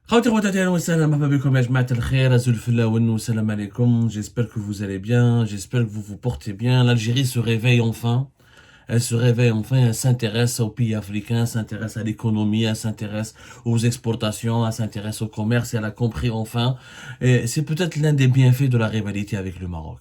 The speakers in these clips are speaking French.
خواتي خواتاتي اهلا وسهلا مرحبا بكم يا جماعة الخير أزول الفلا والسلام عليكم. J'espère que vous allez bien, j'espère que vous vous portez bien. L'Algérie se réveille enfin. Elle se réveille enfin, elle s'intéresse aux pays africains, elle s'intéresse à l'économie, elle s'intéresse aux exportations, elle s'intéresse au commerce, et elle a compris enfin. Et c'est peut-être l'un des bienfaits de la rivalité avec le Maroc.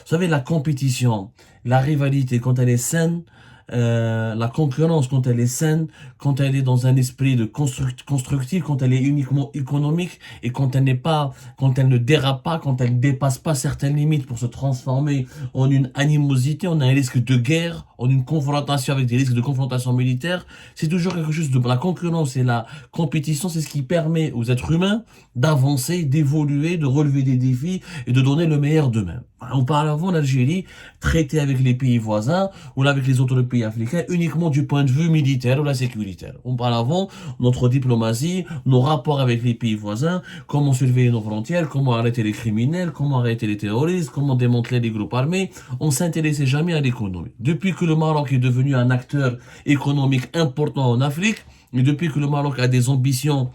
Vous savez, la compétition, la rivalité, quand elle est saine, la concurrence, quand elle est saine, quand elle est dans un esprit de constructif, quand elle est uniquement économique et quand elle n'est pas, quand elle ne dérape pas, quand elle ne dépasse pas certaines limites pour se transformer en une animosité, on a un risque de guerre, en une confrontation avec des risques de confrontation militaire. C'est toujours quelque chose de la concurrence et la compétition, c'est ce qui permet aux êtres humains d'avancer, d'évoluer, de relever des défis et de donner le meilleur d'eux-mêmes. Auparavant, l'Algérie traitait avec les pays voisins ou avec les autres pays africains uniquement du point de vue militaire ou la sécuritaire. Auparavant, notre diplomatie, nos rapports avec les pays voisins, comment surveiller nos frontières, comment arrêter les criminels, comment arrêter les terroristes, comment démanteler les groupes armés, on s'intéressait jamais à l'économie. Depuis que le Maroc est devenu un acteur économique important en Afrique, et depuis que le Maroc a des ambitions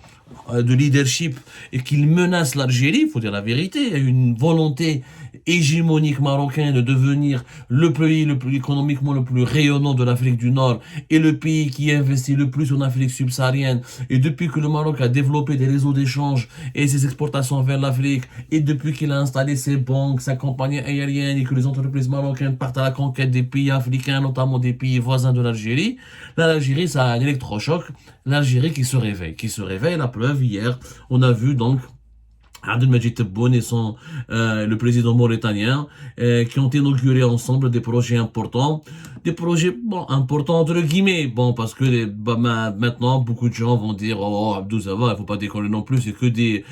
de leadership et qu'il menace l'Algérie, il faut dire la vérité, il y a une volonté hégémonique marocaine de devenir le pays le plus économiquement le plus rayonnant de l'Afrique du Nord et le pays qui investit le plus en Afrique subsaharienne. Et depuis que le Maroc a développé des réseaux d'échange et ses exportations vers l'Afrique, et depuis qu'il a installé ses banques, sa compagnie aérienne et que les entreprises marocaines partent à la conquête des pays africains, notamment des pays voisins de l'Algérie, l'Algérie, ça a un électrochoc. L'Algérie qui se réveille, la preuve, hier, on a vu donc Abdelmajid Tebboune et le président mauritanien qui ont inauguré ensemble des projets importants. Des projets importants entre guillemets. Bon, parce que maintenant, beaucoup de gens vont dire oh, Abdou, ça va, il faut pas déconner non plus, c'est que des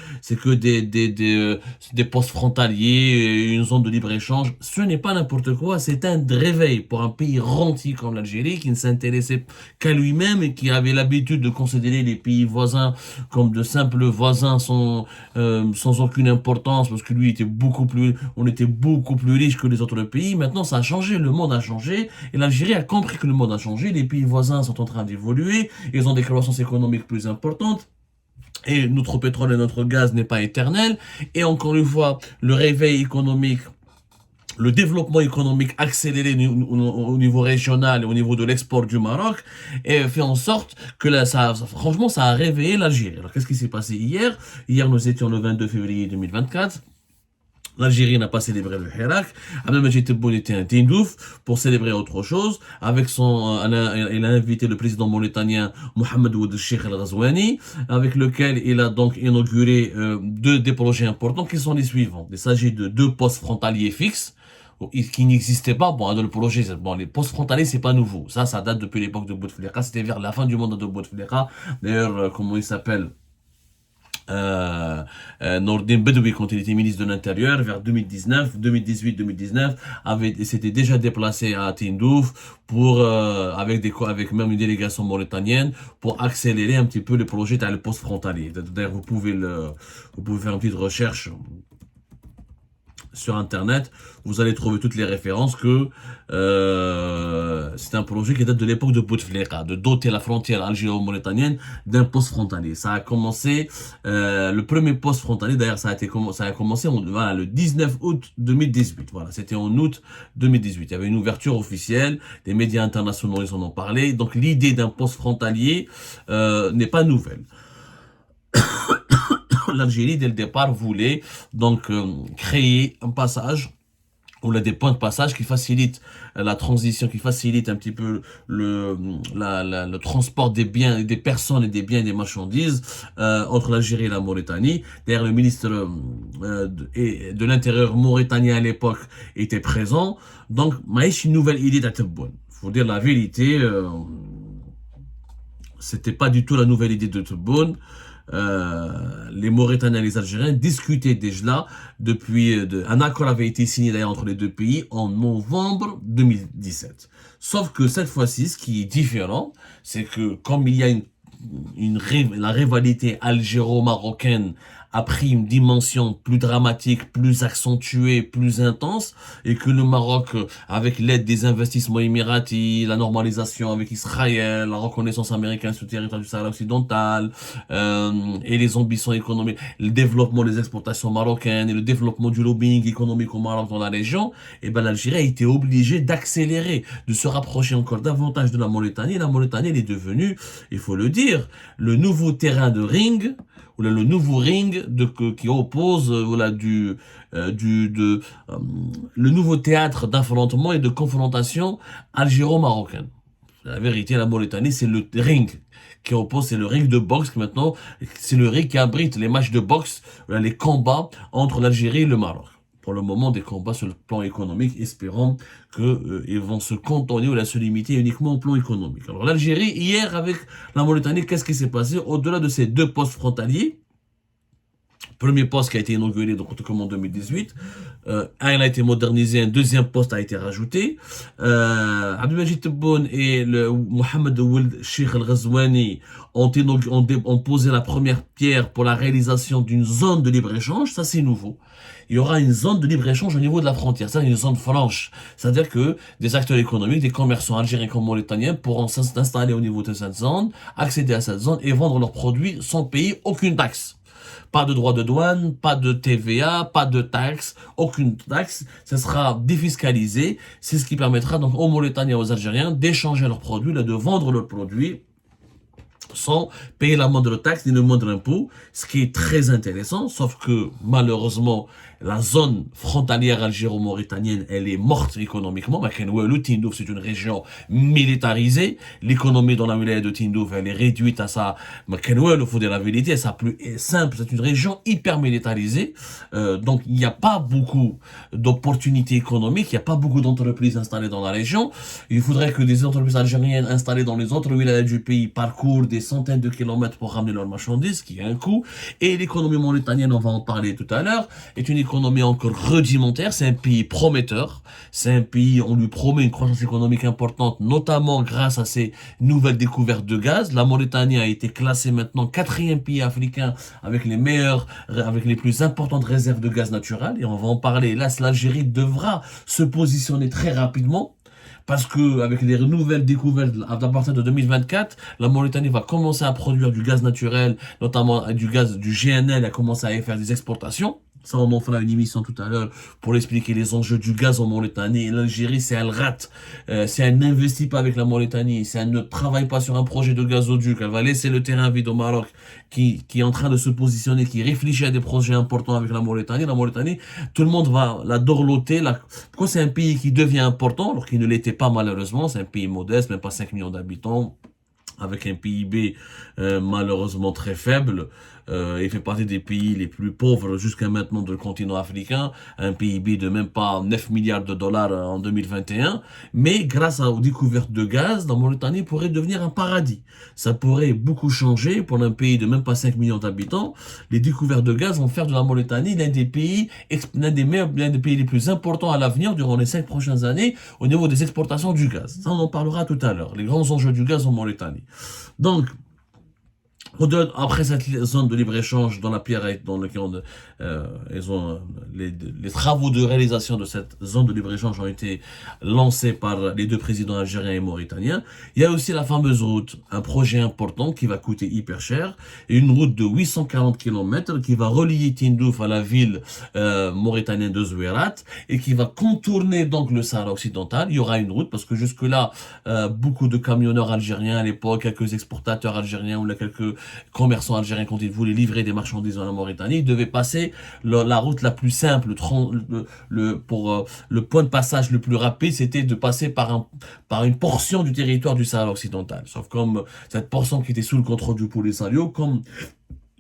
postes frontaliers, une zone de libre-échange. Ce n'est pas n'importe quoi, c'est un réveil pour un pays rentier comme l'Algérie qui ne s'intéressait qu'à lui-même et qui avait l'habitude de considérer les pays voisins comme de simples voisins sans aucune importance parce que on était beaucoup plus riche que les autres pays. Maintenant, ça a changé, le monde a changé et l'Algérie a compris que le monde a changé. Les pays voisins sont en train d'évoluer, ils ont des croissances économiques plus importantes. Et notre pétrole et notre gaz n'est pas éternel. Et encore une fois, le réveil économique, le développement économique accéléré au niveau régional et au niveau de l'export du Maroc et fait en sorte que là, franchement, ça a réveillé l'Algérie. Alors, qu'est-ce qui s'est passé hier? Hier, nous étions le 22 février 2024. L'Algérie n'a pas célébré le Hirak. Abdelmajid Tebboune était un Tindouf pour célébrer autre chose. Il a invité le président mauritanien Mohamed Ould Cheikh El Ghazouani, avec lequel il a donc inauguré des projets importants qui sont les suivants. Il s'agit de 2 postes frontaliers fixes qui n'existaient pas. Bon, dans le projet, les postes frontaliers, c'est pas nouveau. Ça date depuis l'époque de Bouteflika. C'était vers la fin du mandat de Bouteflika. D'ailleurs, comment il s'appelle? Nordin Bedoui, quand il était ministre de l'Intérieur, vers 2018-2019, s'était déjà déplacé à Tindouf avec même une délégation mauritanienne pour accélérer un petit peu le projet dans le poste frontalier. D'ailleurs, vous pouvez faire une petite recherche sur internet, vous allez trouver toutes les références que c'est un projet qui date de l'époque de Bouteflika, de doter la frontière algéro-mauritanienne d'un poste frontalier. Ça a commencé, le premier poste frontalier, d'ailleurs ça a commencé le 19 août 2018. Voilà, c'était en août 2018. Il y avait une ouverture officielle, les médias internationaux ils en ont parlé. Donc l'idée d'un poste frontalier n'est pas nouvelle. L'Algérie, dès le départ, voulait donc créer un passage ou là, des points de passage qui facilitent la transition, qui facilitent un petit peu le transport des biens, des personnes et des biens et des marchandises entre l'Algérie et la Mauritanie. D'ailleurs, le ministre de l'Intérieur mauritanien à l'époque était présent. Donc, Maïch, une nouvelle idée d'Atebboune. Faut dire la vérité, c'était pas du tout la nouvelle idée de Tebboune. Les Mauritaniens et les Algériens discutaient déjà un accord avait été signé d'ailleurs entre les deux pays en novembre 2017. Sauf que cette fois-ci, ce qui est différent, c'est que comme il y a la rivalité algéro-marocaine a pris une dimension plus dramatique, plus accentuée, plus intense, et que le Maroc, avec l'aide des investissements émiratis, la normalisation avec Israël, la reconnaissance américaine sur le territoire du Sahara occidental, et les ambitions économiques, le développement des exportations marocaines et le développement du lobbying économique au Maroc dans la région, et ben l'Algérie a été obligée d'accélérer, de se rapprocher encore davantage de la Mauritanie. La Mauritanie, elle est devenue, il faut le dire, le nouveau terrain de ring, ou le nouveau ring qui oppose le nouveau théâtre d'affrontement et de confrontation algéro-marocaine. La vérité, la Mauritanie, c'est le ring qui oppose, c'est le ring de boxe qui maintenant, c'est le ring qui abrite les matchs de boxe, les combats entre l'Algérie et le Maroc. Pour le moment, des combats sur le plan économique, espérant qu'ils vont se cantonner ou se limiter uniquement au plan économique. Alors l'Algérie, hier avec la Mauritanie, qu'est-ce qui s'est passé au-delà de ces deux postes frontaliers? Premier poste qui a été inauguré donc comme en 2018. Un a été modernisé, un deuxième poste a été rajouté. Abdelmajid Tebboune et Mohamed Ould Sheikh Al-Ghazouani ont posé la première pierre pour la réalisation d'une zone de libre-échange. Ça, c'est nouveau. Il y aura une zone de libre-échange au niveau de la frontière. C'est une zone franche. C'est-à-dire que des acteurs économiques, des commerçants algériens comme mauritaniens pourront s'installer au niveau de cette zone, accéder à cette zone et vendre leurs produits sans payer aucune taxe. Pas de droits de douane, pas de TVA, pas de taxes, aucune taxe. Ça sera défiscalisé. C'est ce qui permettra donc aux Mauritaniens et aux Algériens d'échanger leurs produits, de vendre leurs produits sans payer la moindre taxe ni le moindre impôt, ce qui est très intéressant, sauf que malheureusement, la zone frontalière algéro-mauritanienne, elle est morte économiquement. Tindouf, c'est une région militarisée. L'économie dans la wilaya de Tindouf, elle est réduite à sa... il faut dire la vérité, ça plus simple. C'est une région hyper militarisée. Donc, il n'y a pas beaucoup d'opportunités économiques. Il n'y a pas beaucoup d'entreprises installées dans la région. Il faudrait que des entreprises algériennes installées dans les autres wilayas du pays parcourent des centaines de kilomètres pour ramener leurs marchandises, qui a un coût. Et l'économie mauritanienne, on va en parler tout à l'heure, est une économie encore rudimentaire. C'est un pays prometteur. C'est un pays, on lui promet une croissance économique importante, notamment grâce à ces nouvelles découvertes de gaz. La Mauritanie a été classée maintenant 4e pays africain avec les plus importantes réserves de gaz naturel. Et on va en parler. Là, l'Algérie devra se positionner très rapidement. Parce que avec les nouvelles découvertes à partir de 2024, la Mauritanie va commencer à produire du gaz naturel, notamment du gaz du GNL, a commencé à faire des exportations. Ça, on en fera une émission tout à l'heure pour expliquer les enjeux du gaz en Mauritanie. L'Algérie, si elle rate, si elle n'investit pas avec la Mauritanie, si elle ne travaille pas sur un projet de gazoduc, elle va laisser le terrain vide au Maroc qui est en train de se positionner, qui réfléchit à des projets importants avec la Mauritanie. La Mauritanie, tout le monde va la dorloter. Pourquoi c'est un pays qui devient important alors qu'il ne l'était pas malheureusement? C'est un pays modeste, même pas 5 millions d'habitants, avec un PIB malheureusement très faible. Il fait partie des pays les plus pauvres jusqu'à maintenant du continent africain, un PIB de même pas 9 milliards de dollars en 2021, mais grâce aux découvertes de gaz, la Mauritanie pourrait devenir un paradis. Ça pourrait beaucoup changer pour un pays de même pas 5 millions d'habitants. Les découvertes de gaz vont faire de la Mauritanie l'un des pays les plus importants à l'avenir durant les 5 prochaines années au niveau des exportations du gaz. Ça, on en parlera tout à l'heure, les grands enjeux du gaz en Mauritanie. Donc, après cette zone de libre-échange dans la pierre dans laquelle les travaux de réalisation de cette zone de libre-échange ont été lancés par les deux présidents algériens et mauritaniens. Il y a aussi la fameuse route, un projet important qui va coûter hyper cher, et une route de 840 km qui va relier Tindouf à la ville mauritanienne de Zouérat et qui va contourner donc le Sahara occidental. Il y aura une route parce que jusque-là, beaucoup de camionneurs algériens à l'époque, quelques exportateurs algériens ou quelques commerçants algériens, quand ils voulaient livrer des marchandises dans la Mauritanie, ils devaient passer la route la plus simple, le point de passage le plus rapide, c'était de passer par une portion du territoire du Sahara occidental. Sauf comme cette portion qui était sous le contrôle du Polisario, comme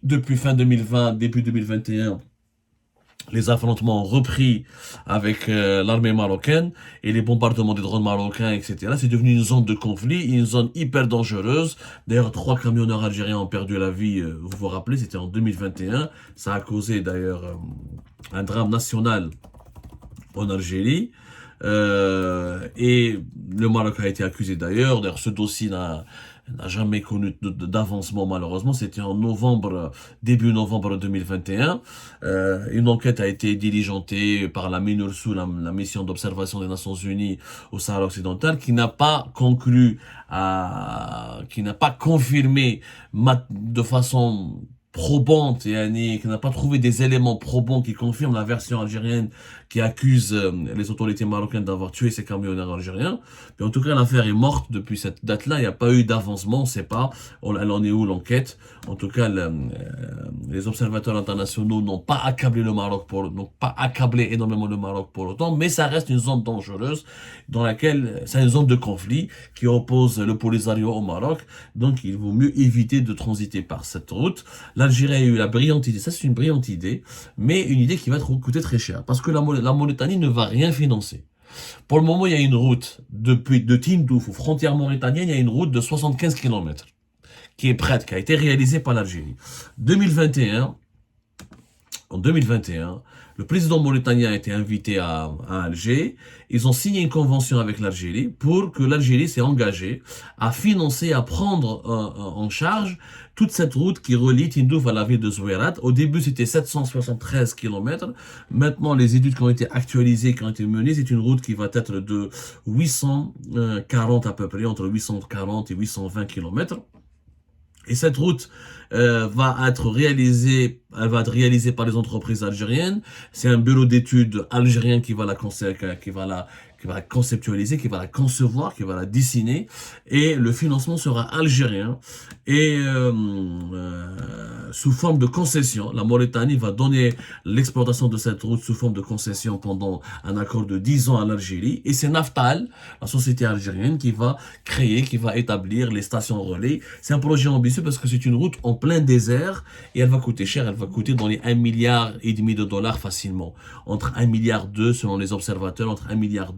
depuis fin 2020, début 2021, les affrontements ont repris avec l'armée marocaine et les bombardements des drones marocains, etc. C'est devenu une zone de conflit, une zone hyper dangereuse. D'ailleurs, 3 camionneurs algériens ont perdu la vie, vous vous rappelez, c'était en 2021. Ça a causé d'ailleurs un drame national en Algérie. Et le Maroc a été accusé d'ailleurs. D'ailleurs, ce dossier n'a jamais connu d'avancement malheureusement. C'était en novembre, début novembre 2021. Une enquête a été diligentée par la MINURSO, la mission d'observation des Nations Unies au Sahara occidental, qui n'a pas conclu, qui n'a pas confirmé de façon probante et qui n'a pas trouvé des éléments probants qui confirment la version algérienne qui accuse les autorités marocaines d'avoir tué ces camionneurs algériens. Mais en tout cas, l'affaire est morte depuis cette date-là. Il n'y a pas eu d'avancement. On ne sait pas. Elle en est où l'enquête? En tout cas, les observateurs internationaux n'ont pas accablé le Maroc n'ont pas accablé énormément le Maroc pour autant. Mais ça reste une zone dangereuse dans laquelle c'est une zone de conflit qui oppose le Polisario au Maroc. Donc, il vaut mieux éviter de transiter par cette route. L'Algérie a eu la brillante idée. Ça, c'est une brillante idée, mais une idée qui va coûter très cher parce que la Mauritanie ne va rien financer. Pour le moment, il y a une route de Tindouf aux frontières mauritaniennes, il y a une route de 75 km qui est prête, qui a été réalisée par l'Algérie. 2021, en 2021, le président mauritanien a été invité à Alger. Ils ont signé une convention avec l'Algérie pour que l'Algérie s'est engagée à financer, à prendre en charge toute cette route qui relie Tindouf à la ville de Zouérat. Au début, c'était 773 km. Maintenant, les études qui ont été actualisées, qui ont été menées, c'est une route qui va être de 840 à peu près, entre 840 et 820 km. Et cette route va être réalisée par les entreprises algériennes. C'est un bureau d'études algérien qui va la conceptualiser, qui va la concevoir, qui va la dessiner. Et le financement sera algérien et sous forme de concession. La Mauritanie va donner l'exploitation de cette route sous forme de concession pendant un accord de 10 ans à l'Algérie. Et c'est Naftal, la société algérienne, qui va établir les stations relais. C'est un projet ambitieux parce que c'est une route en plein désert et elle va coûter cher. Elle va coûter dans les 1,5 milliard de dollars facilement. Entre 1,2 milliard selon les observateurs, entre 1,2 milliard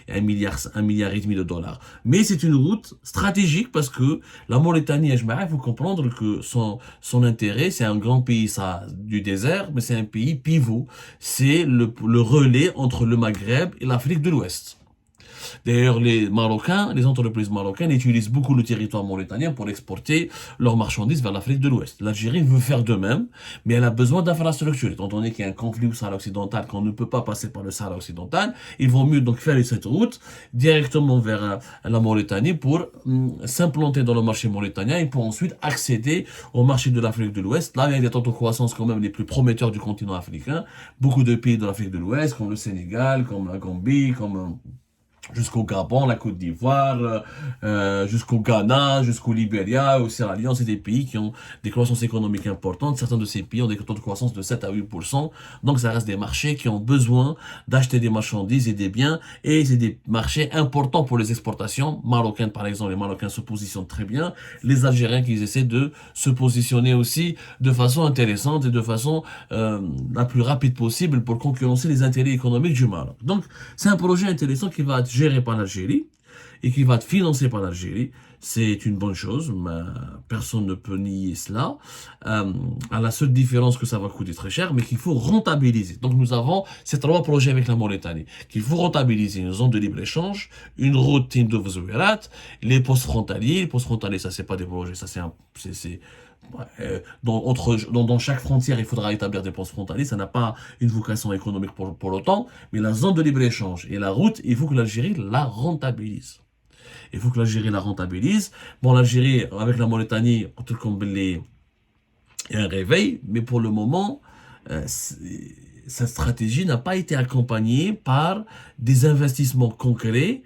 et 1,5 milliard de dollars. Mais c'est une route stratégique parce que la Mauritanie, il faut comprendre que son intérêt, c'est un grand pays du désert, mais c'est un pays pivot. C'est le relais entre le Maghreb et l'Afrique de l'Ouest. D'ailleurs, les entreprises marocaines utilisent beaucoup le territoire mauritanien pour exporter leurs marchandises vers l'Afrique de l'Ouest. L'Algérie veut faire de même, mais elle a besoin d'infrastructures. Étant donné qu'il y a un conflit au Sahara occidental, qu'on ne peut pas passer par le Sahara occidental, il vaut mieux donc faire cette route directement vers la Mauritanie pour s'implanter dans le marché mauritanien et pour ensuite accéder au marché de l'Afrique de l'Ouest. Là, il y a des taux de croissance quand même les plus prometteurs du continent africain. Beaucoup de pays de l'Afrique de l'Ouest, comme le Sénégal, comme la Gambie, comme jusqu'au Gabon, la Côte d'Ivoire, jusqu'au Ghana, jusqu'au Libéria, au Sierra Leone, c'est des pays qui ont des croissances économiques importantes. Certains de ces pays ont des taux de croissance de 7 à 8%. Donc ça reste des marchés qui ont besoin d'acheter des marchandises et des biens. Et c'est des marchés importants pour les exportations marocaines, par exemple. Les Marocains se positionnent très bien. Les Algériens qui essaient de se positionner aussi de façon intéressante et de façon la plus rapide possible pour concurrencer les intérêts économiques du Maroc. Donc c'est un projet intéressant qui va être géré par l'Algérie et qui va être financé par l'Algérie. C'est une bonne chose, mais personne ne peut nier cela. À la seule différence que ça va coûter très cher, mais qu'il faut rentabiliser. Donc nous avons ces 3 projets avec la Mauritanie, qu'il faut rentabiliser: une zone de libre-échange, une route Tindouf-Zouérat, les postes frontaliers. Les postes frontaliers, ça c'est pas des projets, ça dans chaque frontière, il faudra établir des postes frontaliers. Ça n'a pas une vocation économique pour autant, mais la zone de libre-échange et la route, il faut que l'Algérie la rentabilise. Il faut que l'Algérie la rentabilise. Bon, l'Algérie, avec la Mauritanie, il y a un réveil, mais pour le moment, cette stratégie n'a pas été accompagnée par des investissements concrets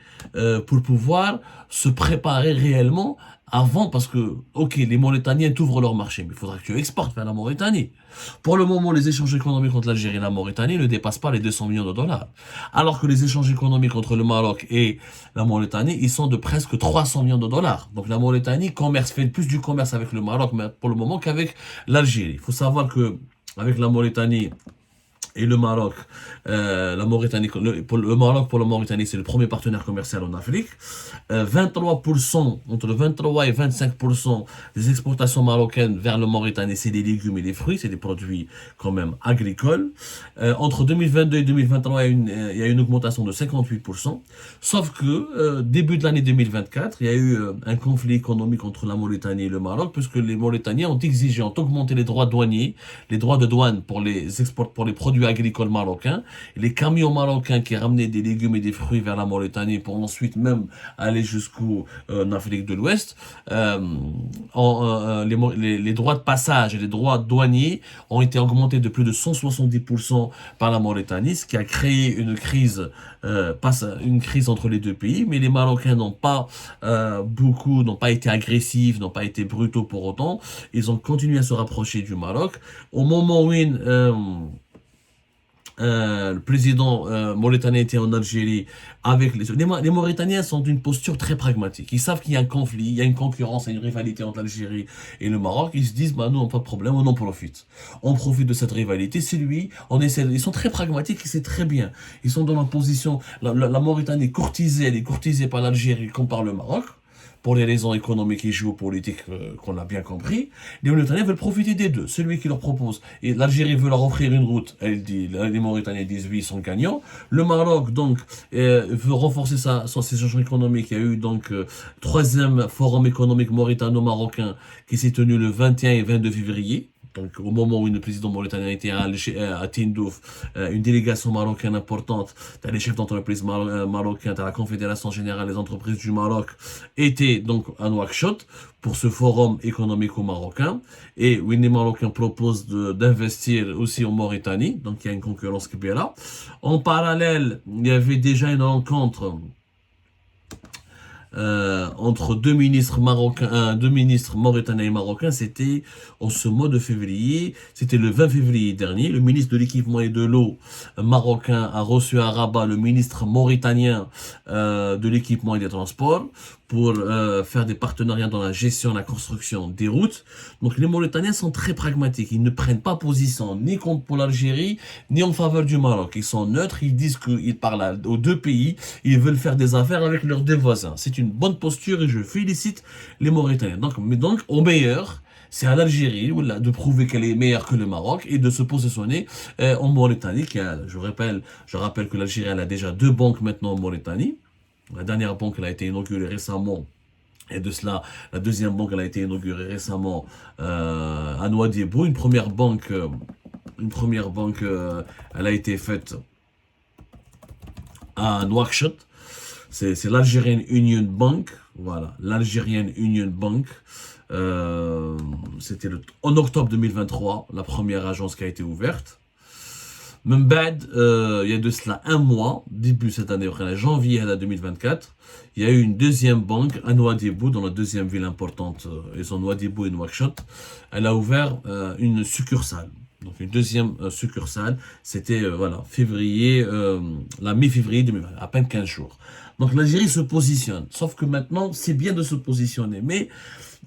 pour pouvoir se préparer réellement avant, parce que, ok, les Mauritaniens t'ouvrent leur marché, mais il faudra que tu exportes vers la Mauritanie. Pour le moment, les échanges économiques entre l'Algérie et la Mauritanie ne dépassent pas les 200 millions de dollars. Alors que les échanges économiques entre le Maroc et la Mauritanie, ils sont de presque 300 millions de dollars. Donc la Mauritanie fait plus du commerce avec le Maroc pour le moment qu'avec l'Algérie. Il faut savoir que avec la Mauritanie, et le Maroc, la Mauritanie, pour le Maroc, pour la Mauritanie, c'est le premier partenaire commercial en Afrique. 23%, entre 23 et 25% des exportations marocaines vers la Mauritanie, c'est des légumes et des fruits, c'est des produits quand même agricoles. Entre 2022 et 2023, il y a une augmentation de 58%. Sauf que début de l'année 2024, il y a eu un conflit économique entre la Mauritanie et le Maroc, puisque les Mauritaniens ont exigé, ont augmenté les droits douaniers, les droits de douane pour les exports, pour les produits agricoles marocains. Et les camions marocains qui ramenaient des légumes et des fruits vers la Mauritanie pour ensuite même aller jusqu'en Afrique de l'Ouest, les droits de passage et les droits douaniers ont été augmentés de plus de 170% par la Mauritanie, ce qui a créé une crise entre les deux pays. Mais les Marocains n'ont pas été agressifs, n'ont pas été brutaux pour autant. Ils ont continué à se rapprocher du Maroc. Au moment où le président mauritanien était en Algérie avec les Mauritaniens sont d'une posture très pragmatique. Ils savent qu'il y a un conflit, il y a une concurrence, il y a une rivalité entre l'Algérie et le Maroc. Ils se disent, bah nous, on n'a pas de problème, on en profite. On profite de cette rivalité, c'est lui, ils sont très pragmatiques et c'est très bien. Ils sont dans la position, la Mauritanie est courtisée, elle est courtisée par l'Algérie comme par le Maroc, pour les raisons économiques et géopolitiques qu'on a bien compris. Les Mauritaniens veulent profiter des deux. Celui qui leur propose, et l'Algérie veut leur offrir une route, les Mauritaniens disent oui, ils sont gagnants. Le Maroc, donc, veut renforcer ses échanges économiques. Il y a eu donc troisième forum économique mauritano-marocain qui s'est tenu le 21 et 22 février. Donc, au moment où le président mauritanien était à Tindouf, une délégation marocaine importante, les chefs d'entreprise marocains, la Confédération Générale des Entreprises du Maroc, était donc à Nouakchott pour ce forum économico-marocain. Et où les Marocains proposent d'investir aussi en Mauritanie. Donc, il y a une concurrence qui est là. En parallèle, il y avait déjà une rencontre entre deux ministres mauritaniens et marocains, c'était en ce mois de février, c'était le 20 février dernier. Le ministre de l'équipement et de l'eau marocain a reçu à Rabat le ministre mauritanien de l'équipement et des transports pour faire des partenariats dans la gestion, la construction des routes. Donc les Mauritaniens sont très pragmatiques. Ils ne prennent pas position ni contre pour l'Algérie, ni en faveur du Maroc. Ils sont neutres, ils disent qu'ils parlent aux deux pays, ils veulent faire des affaires avec leurs deux voisins. C'est une bonne posture et je félicite les Mauritaniens. Donc au meilleur, c'est à l'Algérie de prouver qu'elle est meilleure que le Maroc et de se positionner en Mauritanie. Je rappelle que l'Algérie elle a déjà deux banques maintenant en Mauritanie. La dernière banque elle a été inaugurée récemment. Et de cela, la deuxième banque elle a été inaugurée récemment à Nouadhibou. Une première banque, elle a été faite à Nouakchott. C'est l'Algerian Union Bank. Voilà, l'Algerian Union Bank. C'était en octobre 2023, la première agence qui a été ouverte. Même il y a de cela un mois, début cette année, janvier 2024, il y a eu une deuxième banque à Nouadhibou, dans la deuxième ville importante, ils sont Nouadhibou et Nouakchott. Elle a ouvert une succursale. Donc une deuxième succursale, c'était la mi-février 2020, à peine 15 jours. Donc l'Algérie se positionne, sauf que maintenant c'est bien de se positionner, mais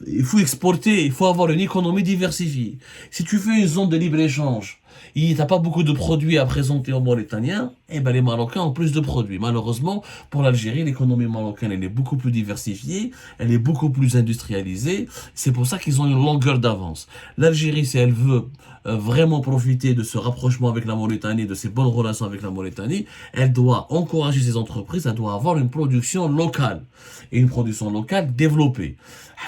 il faut exporter, il faut avoir une économie diversifiée. Si tu fais une zone de libre-échange, il n'y a pas beaucoup de produits à présenter aux Mauritaniens, et ben les Marocains ont plus de produits. Malheureusement, pour l'Algérie, l'économie marocaine, elle est beaucoup plus diversifiée, elle est beaucoup plus industrialisée. C'est pour ça qu'ils ont une longueur d'avance. L'Algérie, si elle veut vraiment profiter de ce rapprochement avec la Mauritanie, de ses bonnes relations avec la Mauritanie, elle doit encourager ses entreprises, elle doit avoir une production locale. Et une production locale développée.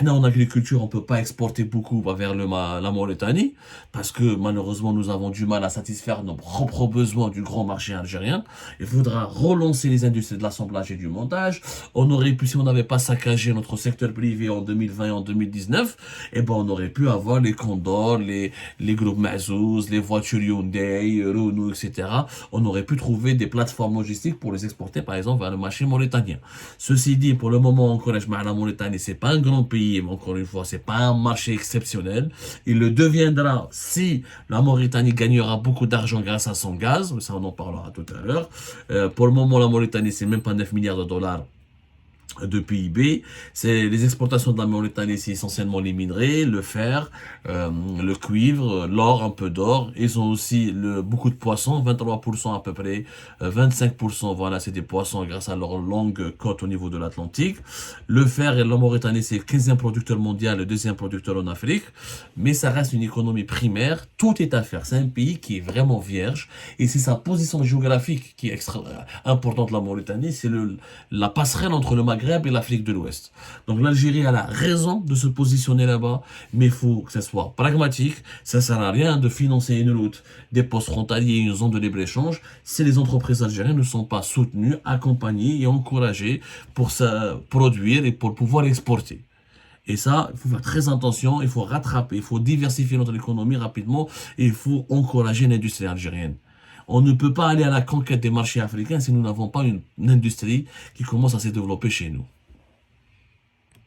En agriculture, on ne peut pas exporter beaucoup vers la Mauritanie, parce que malheureusement, nous avons du mal à satisfaire nos propres besoins du grand marché algérien. Il faudra relancer les industries de l'assemblage et du montage. On aurait pu, si on n'avait pas saccagé notre secteur privé en 2020 et en 2019, on aurait pu avoir les Condor, les groupes Mazouz, les voitures Hyundai, Renault, etc. On aurait pu trouver des plateformes logistiques pour les exporter, par exemple, vers le marché mauritanien. Ceci dit, pour le moment, encore, la Mauritanie, c'est pas un grand pays, mais encore une fois, c'est pas un marché exceptionnel. Il le deviendra si la Mauritanie gagnera beaucoup d'argent grâce à son gaz, mais ça on en parlera tout à l'heure. Pour le moment, la Mauritanie, c'est même pas 9 milliards de dollars de PIB. C'est les exportations de la Mauritanie, c'est essentiellement les minerais, le fer, le cuivre, l'or, un peu d'or. Ils ont aussi beaucoup de poissons, 23% à peu près, 25%, voilà, c'est des poissons grâce à leur longue côte au niveau de l'Atlantique. Le fer et la Mauritanie, c'est le 15e producteur mondial, le deuxième producteur en Afrique. Mais ça reste une économie primaire, tout est à faire. C'est un pays qui est vraiment vierge et c'est sa position géographique qui est importante, la Mauritanie. C'est la passerelle entre le Maghreb et l'Afrique de l'Ouest. Donc l'Algérie a la raison de se positionner là-bas, mais il faut que ça soit pragmatique. Ça ne sert à rien de financer une route, des postes frontaliers, une zone de libre-échange, si les entreprises algériennes ne sont pas soutenues, accompagnées et encouragées pour se produire et pour pouvoir exporter. Et ça, il faut faire très attention, il faut rattraper, il faut diversifier notre économie rapidement et il faut encourager l'industrie algérienne. On ne peut pas aller à la conquête des marchés africains si nous n'avons pas une industrie qui commence à se développer chez nous.